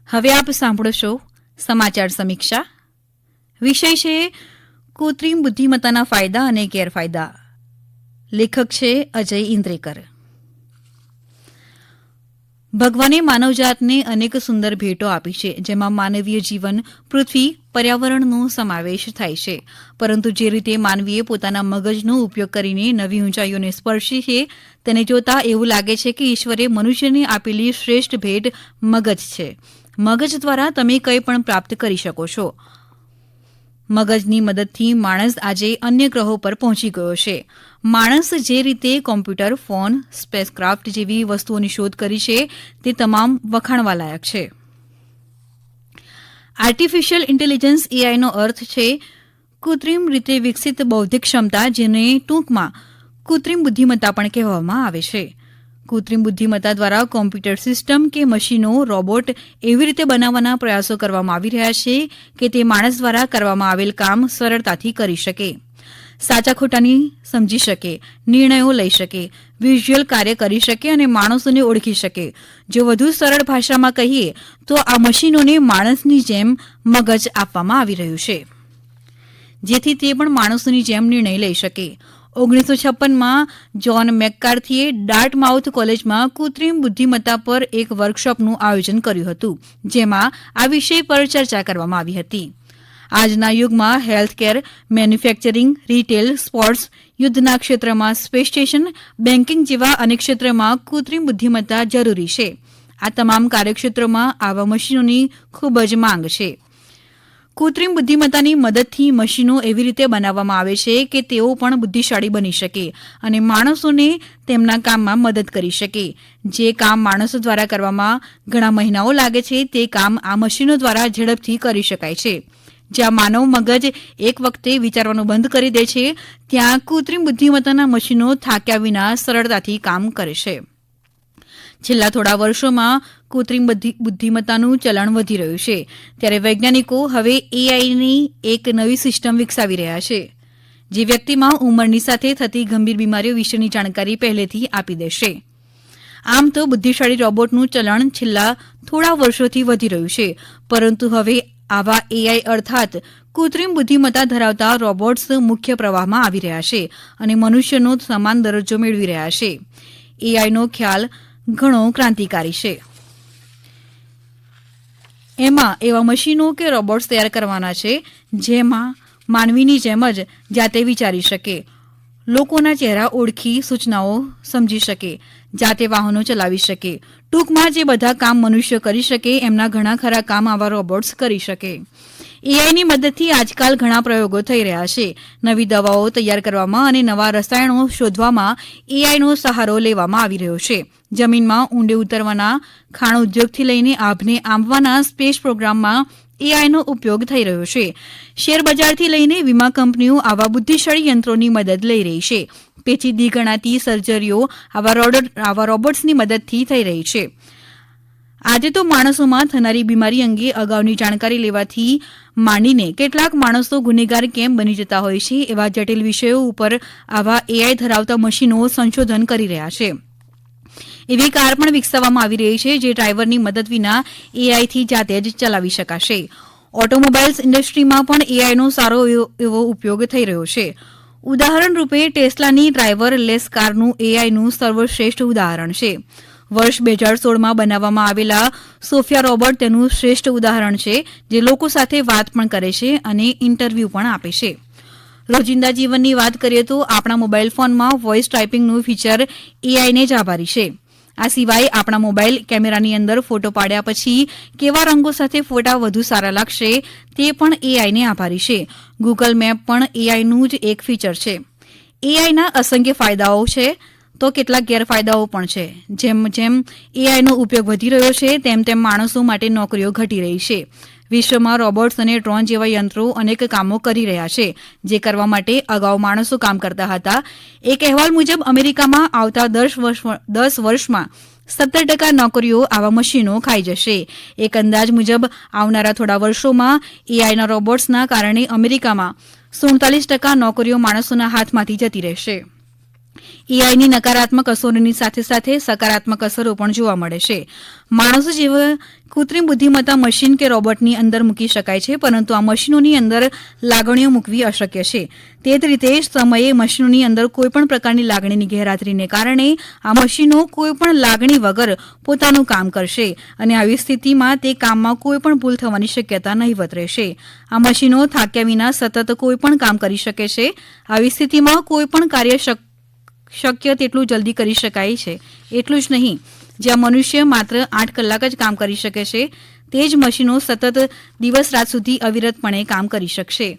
હવે આપ સાંભળો છો સમાચાર સમીક્ષા. વિષય છે કૃત્રિમ બુદ્ધિમત્તાના ફાયદા અને ગેરફાયદા. લેખક છે અજય ઇન્દ્રેકર. ભગવાને માનવજાતને અનેક સુંદર ભેટો આપી છે, જેમાં માનવીય જીવન, પૃથ્વી, પર્યાવરણનો સમાવેશ થાય છે. પરંતુ જે રીતે માનવીએ પોતાના મગજનો ઉપયોગ કરીને નવી ઊંચાઈઓને સ્પર્શી છે, તેને જોતા એવું લાગે છે કે ઈશ્વરે મનુષ્યને આપેલી શ્રેષ્ઠ ભેટ મગજ છે. મગજ દ્વારા તમે કંઈ પણ પ્રાપ્ત કરી શકો છો. મગજની મદદથી માણસ આજે અન્ય ગ્રહો પર પહોંચી ગયો છે. માણસ જે રીતે કોમ્પ્યુટર, ફોન, સ્પેસક્રાફ્ટ જેવી વસ્તુઓની શોધ કરી છે, તે તમામ વખાણવા લાયક છે. આર્ટિફિશિયલ ઇન્ટેલિજન્સ એઆઈનો અર્થ છે કૃત્રિમ રીતે વિકસિત બૌદ્ધિક ક્ષમતા, જેને ટૂંકમાં કૃત્રિમ બુદ્ધિમત્તા પણ કહેવામાં આવે છે. કૃત્રિમ બુદ્ધિમત્તા દ્વારા કોમ્પ્યુટર સિસ્ટમ કે મશીનો, રોબોટ એવી રીતે બનાવવાના પ્રયાસો કરવામાં આવી રહ્યા છે કે તે માણસ દ્વારા કરવામાં આવેલ કામ સરળતાથી કરી શકે, સાચા ખોટાની સમજી શકે, નિર્ણયો લઈ શકે, વિઝ્યુઅલ કાર્ય કરી શકે અને માણસોને ઓળખી શકે. જો વધુ સરળ ભાષામાં કહીએ તો આ મશીનોને માણસની જેમ મગજ આપવામાં આવી રહ્યું છે, જેથી તે પણ માણસોની જેમ નિર્ણય લઈ શકે. 1956માં જ્હોન મેકકાર્થીએ ડાર્ટમાઉથ કોલેજમાં કૃત્રિમ બુદ્ધિમત્તા પર એક વર્કશોપનું આયોજન કર્યું હતું, જેમાં આ વિષય પર ચર્ચા કરવામાં આવી હતી. આજના યુગમાં હેલ્થકેર, મેન્યુફેક્ચરિંગ, રિટેલ, સ્પોર્ટ્સ, યુદ્ધના ક્ષેત્રમાં સ્પેસ સ્ટેશન, બેન્કિંગ જેવા અનેક ક્ષેત્રમાં કૃત્રિમ બુદ્ધિમત્તા જરૂરી છે. આ તમામ કાર્યક્ષેત્રોમાં આવા મશીનોની ખૂબ જ માંગ છે. કૃત્રિમ બુદ્ધિમત્તાની મદદથી મશીનો એવી રીતે બનાવવામાં આવે છે કે તેઓ પણ બુદ્ધિશાળી બની શકે અને માણસોને તેમના કામમાં મદદ કરી શકે. જે કામ માણસો દ્વારા કરવામાં ઘણા મહિનાઓ લાગે છે, તે કામ આ મશીનો દ્વારા ઝડપથી કરી શકાય છે. જ્યાં માનવ મગજ એક વખતે વિચારવાનું બંધ કરી દે છે, ત્યાં કૃત્રિમ બુદ્ધિમત્તાના મશીનો થાક્યા વિના સરળતાથી કામ કરે છે. છેલ્લા થોડા વર્ષોમાં કૃત્રિમ બુદ્ધિમત્તાનું ચલણ વધી રહ્યું છે, ત્યારે વૈજ્ઞાનિકો હવે એઆઈની એક નવી સિસ્ટમ વિકસાવી રહ્યા છે, જે વ્યક્તિમાં ઉંમરની સાથે થતી ગંભીર બીમારીઓ વિશેની જાણકારી પહેલેથી આપી દેશે. આમ તો બુદ્ધિશાળી રોબોટનું ચલણ છેલ્લા થોડા વર્ષોથી વધી રહ્યું છે, પરંતુ હવે આવા એઆઈ અર્થાત કૃત્રિમ બુદ્ધિમત્તા ધરાવતા રોબોટ્સ મુખ્ય પ્રવાહમાં આવી રહ્યા છે અને મનુષ્યનો સમાન દરજ્જો મેળવી રહ્યા છે. એઆઈનો ખ્યાલ ઘણો ક્રાંતિકારી છે. એમાં એવા મશીનો કે રોબોટ્સ તૈયાર કરવાના છે, જેમાં માનવીની જેમ જ જાતે વિચારી શકે, લોકોના ચહેરા ઓળખી સૂચનાઓ સમજી શકે, જાતે વાહનો ચલાવી શકે. ટૂંકમાં જે બધા કામ મનુષ્ય કરી શકે, એમના ઘણા ખરા કામ આવા રોબોટ્સ કરી શકે. એઆઈની મદદથી આજકાલ ઘણા પ્રયોગો થઈ રહ્યા છે. નવી દવાઓ તૈયાર કરવામાં અને નવા રસાયણો શોધવામાં એઆઈનો સહારો લેવામાં આવી રહ્યો છે. જમીનમાં ઊંડે ઉતરવાના ખાણ ઉદ્યોગથી લઈને આભને આંબવાના સ્પેસ પ્રોગ્રામમાં એઆઈનો ઉપયોગ થઈ રહ્યો છે. શેરબજારથી લઈને વીમા કંપનીઓ આવા બુદ્ધિશાળી યંત્રોની મદદ લઈ રહી છે. પેચીદી ગણાતી સર્જરીઓ આવા રોબોટ્સની મદદથી થઈ રહી છે. આજે તો માણસોમાં થનારી બીમારી અંગે અગાઉની જાણકારી લેવાથી માંડીને કેટલાક માણસો ગુનેગાર કેમ બની જતા હોય છે, એવા જટિલ વિષયો ઉપર આવા એઆઈ ધરાવતા મશીનો સંશોધન કરી રહ્યા છે. એવી કાર પણ વિકસાવવામાં આવી રહી છે, જે ડ્રાઈવરની મદદ વિના એઆઈથી જાતે જ ચલાવી શકાશે. ઓટોમોબાઇલ્સ ઇન્ડસ્ટ્રીમાં પણ એઆઈનો સારો એવો ઉપયોગ થઈ રહ્યો છે. ઉદાહરણ રૂપે ટેસ્લાની ડ્રાઈવરલેસ કારનું એઆઈનું સર્વશ્રેષ્ઠ ઉદાહરણ છે. વર્ષ 2016માં બનાવવામાં આવેલા સોફિયા રોબોટ તેનું શ્રેષ્ઠ ઉદાહરણ છે, જે લોકો સાથે વાત પણ કરે છે અને ઇન્ટરવ્યૂ પણ આપે છે. રોજિંદા જીવનની વાત કરીએ તો આપણા મોબાઈલ ફોનમાં વોઇસ ટાઈપિંગનું ફીચર એઆઈને જ આભારી છે. આ સિવાય આપણા મોબાઈલ કેમેરાની અંદર ફોટો પાડ્યા પછી કેવા રંગો સાથે ફોટા વધુ સારા લાગશે, તે પણ એઆઈને આભારી છે. ગૂગલ મેપ પણ એઆઈનું જ એક ફીચર છે. એઆઈના અસંખ્ય ફાયદાઓ છે, તો કેટલાક ગેરફાયદાઓ પણ છે. જેમ જેમ એઆઈનો ઉપયોગ વધી રહ્યો છે, તેમ તેમ માણસો માટે નોકરીઓ ઘટી રહી છે. વિશ્વમાં રોબોટ્સ અને ડ્રોન જેવા યંત્રો અનેક કામો કરી રહ્યા છે, જે કરવા માટે અગાઉ માણસો કામ કરતા હતા. એક અહેવાલ મુજબ અમેરિકામાં આવતા 10 વર્ષમાં 17% નોકરીઓ આવા મશીનો ખાઈ જશે. એક અંદાજ મુજબ આવનારા થોડા વર્ષોમાં એઆઈના રોબોટ્સના કારણે અમેરિકામાં 47% નોકરીઓ માણસોના હાથમાંથી જતી રહેશે. એઆઈની નકારાત્મક અસરોની સાથે સાથે સકારાત્મક અસરો પણ જોવા મળે છે. માણસો જેવા કૃત્રિમ બુદ્ધિમત્તા મશીન કે રોબોટની અંદર મૂકી શકાય છે, પરંતુ આ મશીનોની અંદર લાગણીઓ મૂકવી અશક્ય છે. તે જ રીતે સમયે મશીનોની અંદર કોઈપણ પ્રકારની લાગણીની ગેરહાજરીને કારણે આ મશીનો કોઈપણ લાગણી વગર પોતાનું કામ કરશે અને આવી સ્થિતિમાં તે કામમાં કોઈપણ ભૂલ થવાની શક્યતા નહીવત રહેશે. આ મશીનો થાક્યા વિના સતત કોઈપણ કામ કરી શકે છે. આવી સ્થિતિમાં કોઈપણ કાર્ય શક્ય તેટલું જલ્દી કરી શકાય છે. એટલું જ નહીં, જ્યાં મનુષ્ય માત્ર 8 કલાક જ કામ કરી શકે છે, તે જ મશીનો સતત દિવસ રાત સુધી અવિરતપણે કામ કરી શકશે.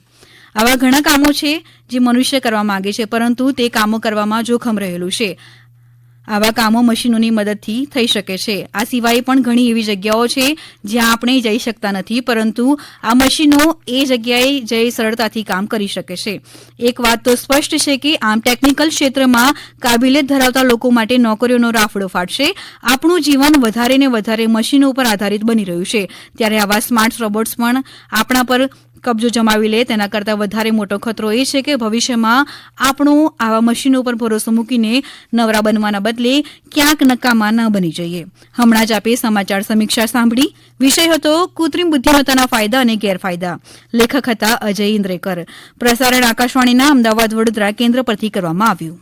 આવા ઘણા કામો છે જે મનુષ્ય કરવા માંગે છે, પરંતુ તે કામો કરવામાં જોખમ રહેલું છે. આવા કામો મશીનોની મદદથી થઈ શકે છે. આ સિવાય પણ ઘણી એવી જગ્યાઓ છે જ્યાં આપણે જઈ શકતા નથી, પરંતુ આ મશીનો એ જગ્યાએ જઈ સરળતાથી કામ કરી શકે છે. એક વાત તો સ્પષ્ટ છે કે આમ ટેકનિકલ ક્ષેત્રમાં કાબિલિયત ધરાવતા લોકો માટે નોકરીઓનો રાફડો ફાટશે. આપણું જીવન વધારે ને વધારે મશીનો ઉપર આધારિત બની રહ્યું છે, ત્યારે આવા સ્માર્ટ રોબોટ્સ પણ આપણા પર કબજો જમાવી લે તેના કરતાં વધારે મોટો ખતરો એ છે કે ભવિષ્યમાં આપણો આવા મશીનો પર ભરોસો મૂકીને નવરા બનવાના બદલે ક્યાંક નકામા ન બની જઈએ. હમણાં જ આપે સમાચાર સમીક્ષા સાંભળી. વિષય હતો કૃત્રિમ બુદ્ધિમત્તાના ફાયદા અને ગેરફાયદા. લેખક હતા અજય ઇન્દ્રેકર. પ્રસારણ આકાશવાણીના અમદાવાદ વડોદરા કેન્દ્ર પરથી કરવામાં આવ્યું.